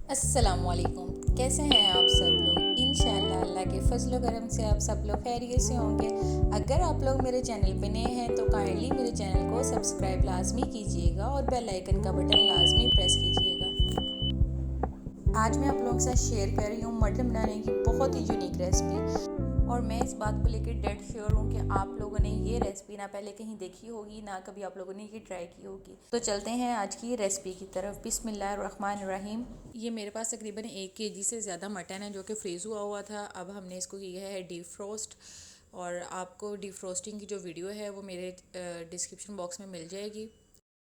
अस्सलामुअलैकुम। कैसे हैं आप सब लोग? इंशाअल्लाह अल्लाह के फजल करम से आप सब लोग खैरियत से होंगे। अगर आप लोग मेरे चैनल पे नए हैं तो काइंडली मेरे चैनल को सब्सक्राइब लाजमी कीजिएगा और बेल आइकन का बटन लाजमी प्रेस कीजिएगा। आज मैं आप लोगों के साथ शेयर कर रही हूँ मटन बनाने की बहुत ही यूनिक रेसिपी, और मैं इस बात को लेकर डेड श्योर हूँ कि आप लोगों ने ये रेसिपी ना पहले कहीं देखी होगी ना कभी आप लोगों ने ये ट्राई की होगी। तो चलते हैं आज की रेसिपी की तरफ। बिस्मिल्लाहिर्रहमानिर्रहीम। ये मेरे पास तकरीबन 1 kg से ज़्यादा मटन है जो कि फ्रीज़ हुआ हुआ था। अब हमने इसको किया है डीप फ्रोस्ट, और आपको डीप फ्रोस्टिंग की जो वीडियो है वो मेरे डिस्क्रिप्शन बॉक्स में मिल जाएगी।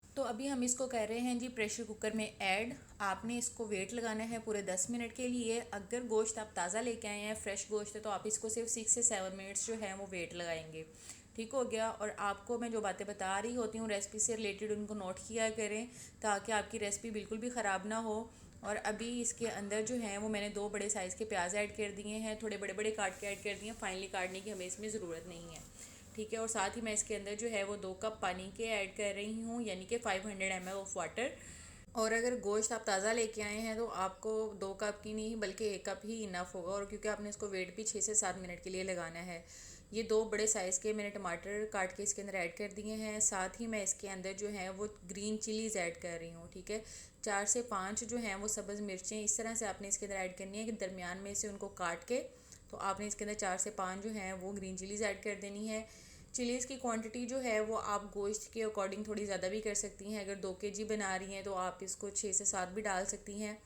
तो अभी हम इसको कर रहे हैं जी प्रेशर कुकर में ऐड। आपने इसको वेट लगाना है पूरे 10 मिनट के लिए। अगर गोश्त आप ताज़ा लेके आए हैं, फ्रेश गोश्त है, तो आप इसको सिर्फ 6 से 7 मिनट्स जो है वो वेट लगाएंगे। ठीक हो गया। और आपको मैं जो बातें बता रही होती हूँ रेसिपी से रिलेटेड, उनको नोट किया करें ताकि आपकी रेसिपी बिल्कुल भी ख़राब ना हो। और अभी इसके अंदर जो है वो मैंने 2 बड़े साइज़ के प्याज ऐड कर दिए हैं, थोड़े बड़े बड़े काट के ऐड कर दिए हैं। फाइनली काटने की हमें इसमें ज़रूरत नहीं है। ठीक है। और साथ ही मैं इसके अंदर जो है वो 2 कप पानी के ऐड कर रही हूँ, यानी कि 500 ml ऑफ वाटर। और अगर गोश्त आप ताज़ा लेके आए हैं तो आपको 2 कप की नहीं बल्कि 1 कप ही इनफ होगा, और क्योंकि आपने इसको वेट भी 6 से 7 मिनट के लिए लगाना है। ये 2 बड़े साइज़ के मैंने टमाटर काट के इसके अंदर ऐड कर दिए हैं। साथ ही मैं इसके अंदर जो है वो ग्रीन चिलीज़ ऐड कर रही हूँ। ठीक है। 4 से 5 जो हैं वो सब्ज़ मिर्चें इस तरह से आपने इसके अंदर ऐड करनी है कि दरमियान में से उनको काट के, तो आपने इसके अंदर 4 से 5 जो हैं वो ग्रीन चिलीज़ ऐड कर देनी है। चिलीज़ की क्वांटिटी जो है वो आप गोश्त के अकॉर्डिंग थोड़ी ज़्यादा भी कर सकती हैं। अगर 2 kg बना रही हैं तो आप इसको 6 से 7 भी डाल सकती हैं।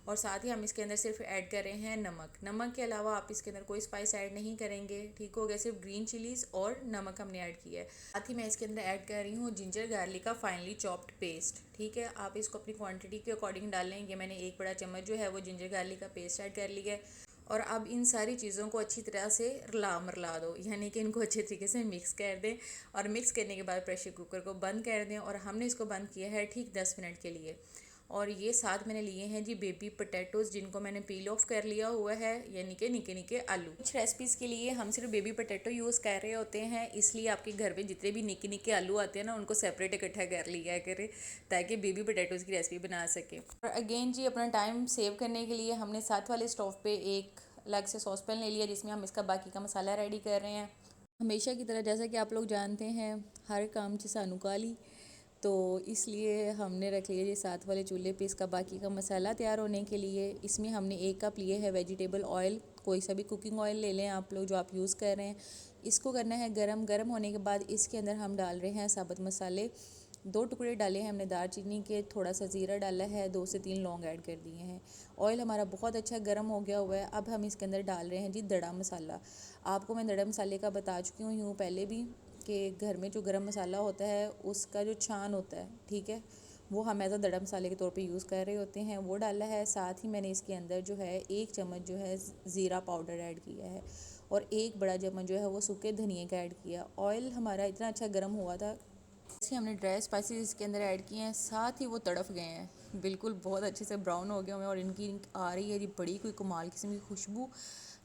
और साथ ही हम इसके अंदर सिर्फ ऐड कर रहे हैं नमक। नमक के अलावा आप इसके अंदर कोई स्पाइस ऐड नहीं करेंगे। ठीक हो गया। सिर्फ ग्रीन चिलीज़ और नमक हमने ऐड किया है। साथ ही मैं इसके अंदर ऐड कर रही हूँ जिंजर गार्लिक का फाइनली चॉप्ड पेस्ट। ठीक है। आप इसको अपनी क्वांटिटी के अकॉर्डिंग डाल लेंगे। मैंने 1 बड़ा चम्मच जो है वो जिंजर गार्लिक का पेस्ट ऐड कर लिया है। और अब इन सारी चीज़ों को अच्छी तरह से रला मरला दो, यानी कि इनको अच्छे तरीके से मिक्स कर दें। और मिक्स करने के बाद प्रेशर कुकर को बंद कर दें, और हमने इसको बंद किया है ठीक 10 मिनट के लिए। और ये साथ मैंने लिए हैं जी बेबी पोटैटोज़, जिनको मैंने पील ऑफ कर लिया हुआ है, यानी कि निके निके आलू। कुछ रेसिपीज़ के लिए हम सिर्फ बेबी पोटैटो यूज़ कर रहे होते हैं, इसलिए आपके घर में जितने भी निके निके आलू आते हैं ना उनको सेपरेट इकट्ठा कर लिया करें ताकि बेबी पोटैटोज़ की रेसिपी बना सकें। और अगेन जी अपना टाइम सेव करने के लिए हमने साथ वाले स्टोव पे एक अलग से सॉस पैन ले लिया जिसमें हम इसका बाकी का मसाला रेडी कर रहे हैं। हमेशा की तरह जैसा कि आप लोग जानते हैं हर काम च सानू काली, तो इसलिए हमने रख लिया ये साथ वाले चूल्हे पे इसका बाकी का मसाला तैयार होने के लिए। इसमें हमने 1 कप लिए है वेजिटेबल ऑयल। कोई सा भी कुकिंग ऑयल ले लें आप लोग जो आप यूज़ कर रहे हैं। इसको करना है गरम। गरम होने के बाद इसके अंदर हम डाल रहे हैं साबुत मसाले। 2 टुकड़े डाले हैं हमने दालचीनी के, थोड़ा सा ज़ीरा डाला है, 2 से 3 लौंग ऐड कर दिए हैं। ऑयल हमारा बहुत अच्छा गर्म हो गया हुआ है। अब हम इसके अंदर डाल रहे हैं जी दड़ा मसाला। आपको मैं दड़ा मसाले का बता चुकी हूँ पहले भी कि घर में जो गरम मसाला होता है उसका जो छान होता है, ठीक है, वो हम एज़ अ दड़ा मसाले के तौर पे यूज़ कर रहे होते हैं, वो डाला है। साथ ही मैंने इसके अंदर जो है 1 चम्मच जो है ज़ीरा पाउडर ऐड किया है, और 1 बड़ा चम्मच जो है वो सूखे धनिए का ऐड किया। ऑयल हमारा इतना अच्छा गर्म हुआ था। जैसे हमने ड्राई स्पाइसेस इसके अंदर ऐड किए हैं, साथ ही वो तड़फ गए हैं, बिल्कुल बहुत अच्छे से ब्राउन हो गए हुए हैं। और इनकी आ रही है जी बड़ी कोई कमाल किस्म की खुशबू।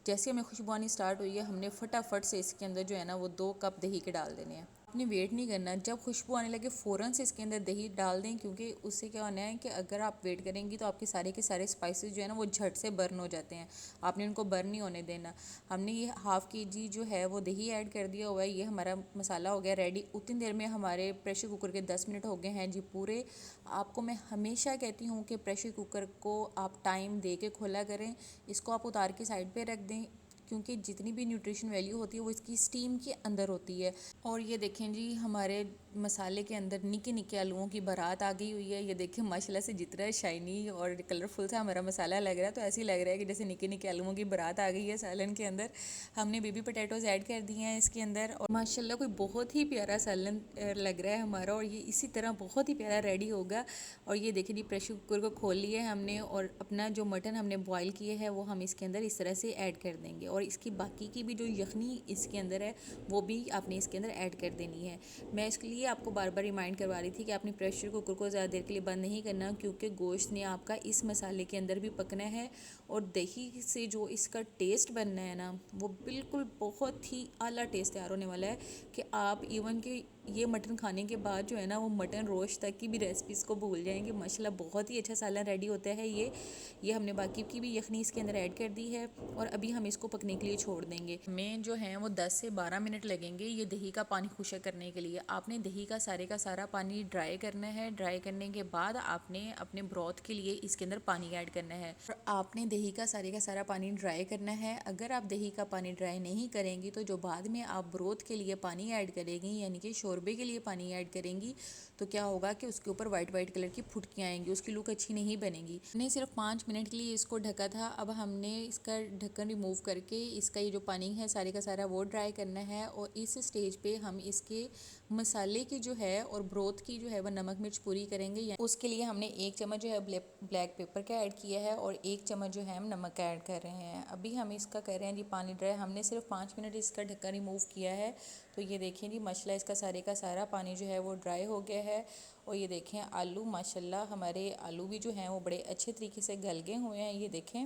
जैसे हमें खुशबू आनी स्टार्ट हुई है हमने फटाफट से इसके अंदर जो है ना वो 2 कप दही के डाल देने हैं। आपने वेट नहीं करना, जब खुशबू आने लगे फ़ौरन से इसके अंदर दही डाल दें, क्योंकि उससे क्या होना है कि अगर आप वेट करेंगी तो आपके सारे के सारे स्पाइसेस जो है ना वो झट से बर्न हो जाते हैं। आपने उनको बर्न नहीं होने देना। हमने ये ½ kg जो है वो दही ऐड कर दिया हुआ है। ये हमारा मसाला हो गया रेडी। उतनी देर में हमारे प्रेशर कुकर के 10 मिनट हो गए हैं जी पूरे। आपको मैं हमेशा कहती हूँ कि प्रेशर कुकर को आप टाइम दे के खोला करें। इसको आप उतार के साइड पे रख दें, क्योंकि जितनी भी न्यूट्रिशन वैल्यू होती है वो इसकी स्टीम के अंदर होती है। और ये देखें जी हमारे मसाले के अंदर निके निके आलूओं की बारात आ गई हुई है। ये देखें माशाल्लाह से जितना शाइनी और कलरफुल सा हमारा मसाला लग रहा है, तो ऐसे ही लग रहा है कि जैसे निके निके आलूओं की बारात आ गई है सालन के अंदर। हमने बेबी पोटैटोज़ ऐड कर दिए हैं इसके अंदर, और माशाल्लाह कोई बहुत ही प्यारा सालन लग रहा है हमारा, और ये इसी तरह बहुत ही प्यारा रेडी होगा। और ये देखिए जी प्रेशर कुकर को खोल लिया है हमने, और अपना जो मटन हमने बॉईल किए है वो हम इसके अंदर इस तरह से ऐड कर देंगे। और इसकी बाकी की भी जो यखनी इसके अंदर है वो भी आपने इसके अंदर ऐड कर देनी है। मैं इसके लिए आपको बार बार रिमाइंड करवा रही थी कि आपने प्रेशर कुकर को ज़्यादा देर के लिए बंद नहीं करना, क्योंकि गोश्त ने आपका इस मसाले के अंदर भी पकना है। और दही से जो इसका टेस्ट बनना है ना वो बिल्कुल बहुत ही आला टेस्ट तैयार होने वाला है, कि आप इवन कि ये मटन खाने के बाद जो है ना वो मटन रोस्ट तक की भी रेसिपीज़ को भूल जाएंगे। माशाल्लाह बहुत ही अच्छा सालन रेडी होता है ये हमने बाकी की भी यखनी इसके अंदर ऐड कर दी है और अभी हम इसको पकने के लिए छोड़ देंगे। हमें जो है वो 10 से 12 मिनट लगेंगे ये दही का पानी खुशक करने के लिए। आपने दही का सारा पानी ड्राई करना है। ड्राई करने के बाद आपने अपने ब्रॉथ के लिए इसके अंदर पानी ऐड करना है और आपने दही का सारा पानी ड्राई करना है। अगर आप दही का पानी ड्राई नहीं करेंगी तो जो बाद में आप ब्रोथ के लिए पानी ऐड करेंगी यानी कि शोरबे के लिए पानी ऐड करेंगी तो क्या होगा कि उसके ऊपर वाइट कलर की फुटकियाँ आएंगी, उसकी लुक अच्छी नहीं बनेगी। हमने सिर्फ 5 मिनट के लिए इसको ढका था। अब हमने इसका ढक्कन रिमूव करके इसका ये जो पानी है सारे का सारा वो ड्राई करना है और इस स्टेज पे हम इसके मसाले की जो है और ब्रोथ की जो है वह नमक मिर्च पूरी करेंगे। उसके लिए हमने 1 चम्मच जो है ब्लैक पेपर का ऐड किया है और 1 चम्मच जो है हम नमक का ऐड कर रहे हैं। अभी हम इसका कर रहे हैं जी पानी ड्राई। हमने सिर्फ 5 मिनट इसका ढक्कन रिमूव किया है तो ये देखें जी माशाल्लाह इसका सारा पानी जो है वो ड्राई हो गया है। और ये देखें आलू माशाल्लाह हमारे आलू भी जो हैं वो बड़े अच्छे तरीके से गल गए हुए हैं। ये देखें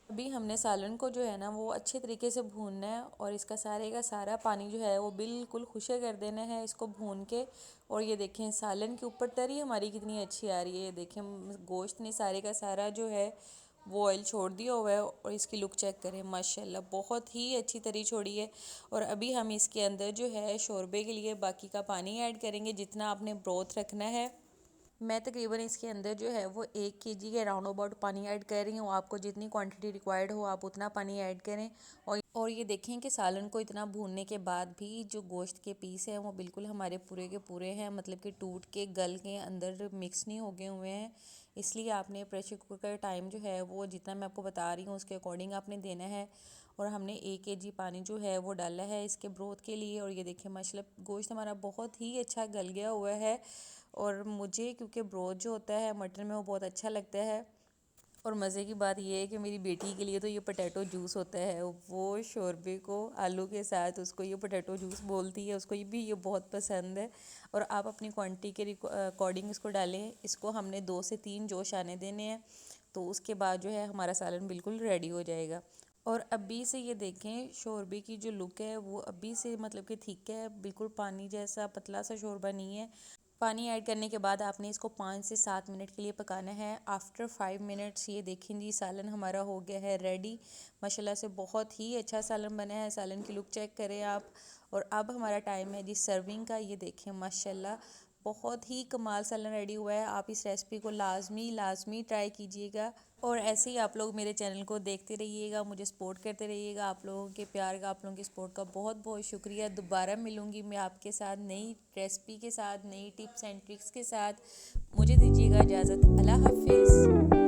अभी हमने सालन को जो है ना वो अच्छे तरीके से भूनना है और इसका सारा पानी जो है वो बिल्कुल खुशक कर देना है इसको भून के। और ये देखें सालन के ऊपर तरी हमारी कितनी अच्छी आ रही है। ये देखें गोश्त ने सारे का सारा जो है वो ऑयल छोड़ दिया हुआ है और इसकी लुक चेक करें माशाल्लाह बहुत ही अच्छी तरी छोड़ी है। और अभी हम इसके अंदर जो है शोरबे के लिए बाकी का पानी ऐड करेंगे जितना आपने ब्रोथ रखना है। मैं तकरीबन इसके अंदर जो है वो 1 kg के राउंड अबाउट पानी ऐड कर रही हूँ। आपको जितनी क्वांटिटी रिक्वायर्ड हो आप उतना पानी ऐड करें। और ये देखें कि सालन को इतना भूनने के बाद भी जो गोश्त के पीस हैं वो बिल्कुल हमारे पूरे के पूरे हैं, मतलब कि टूट के गल के अंदर मिक्स नहीं हो गए हुए हैं। इसलिए आपने प्रेशर कुकर का टाइम जो है वो जितना मैं आपको बता रही हूँ उसके अकॉर्डिंग आपने देना है। और हमने 1 kg पानी जो है वो डाला है इसके ब्रोथ के लिए। और ये देखिए माशाल्लाह गोश्त हमारा बहुत ही अच्छा गल गया हुआ है। और मुझे क्योंकि ब्रोथ जो होता है मटन में वो बहुत अच्छा लगता है। और मज़े की बात यह है कि मेरी बेटी के लिए तो ये पोटैटो जूस होता है, वो शोरबे को आलू के साथ उसको ये पोटैटो जूस बोलती है, उसको ये बहुत पसंद है। और आप अपनी क्वांटिटी के अकॉर्डिंग इसको डालें। इसको हमने 2 से 3 जोश आने देने हैं तो उसके बाद जो है हमारा सालन बिल्कुल रेडी हो जाएगा। और अभी से ये देखें शोरबे की जो लुक है वो अभी से मतलब कि ठीक है, बिल्कुल पानी जैसा पतला सा शोरबा नहीं है। पानी ऐड करने के बाद आपने इसको 5 से 7 मिनट के लिए पकाना है। आफ्टर 5 मिनट्स ये देखें जी सालन हमारा हो गया है रेडी। माशाल्लाह से बहुत ही अच्छा सालन बना है। सालन की लुक चेक करें आप। और अब हमारा टाइम है जी सर्विंग का। ये देखें माशाल्लाह बहुत ही कमाल सालन रेडी हुआ है। आप इस रेसिपी को लाजमी ट्राई कीजिएगा। और ऐसे ही आप लोग मेरे चैनल को देखते रहिएगा, मुझे सपोर्ट करते रहिएगा। आप लोगों के प्यार का, आप लोगों के सपोर्ट का बहुत बहुत शुक्रिया। दोबारा मिलूँगी मैं आपके साथ नई रेसिपी के साथ, नई टिप्स एंड ट्रिक्स के साथ। मुझे दीजिएगा इजाज़त। अल्लाह हाफिज़।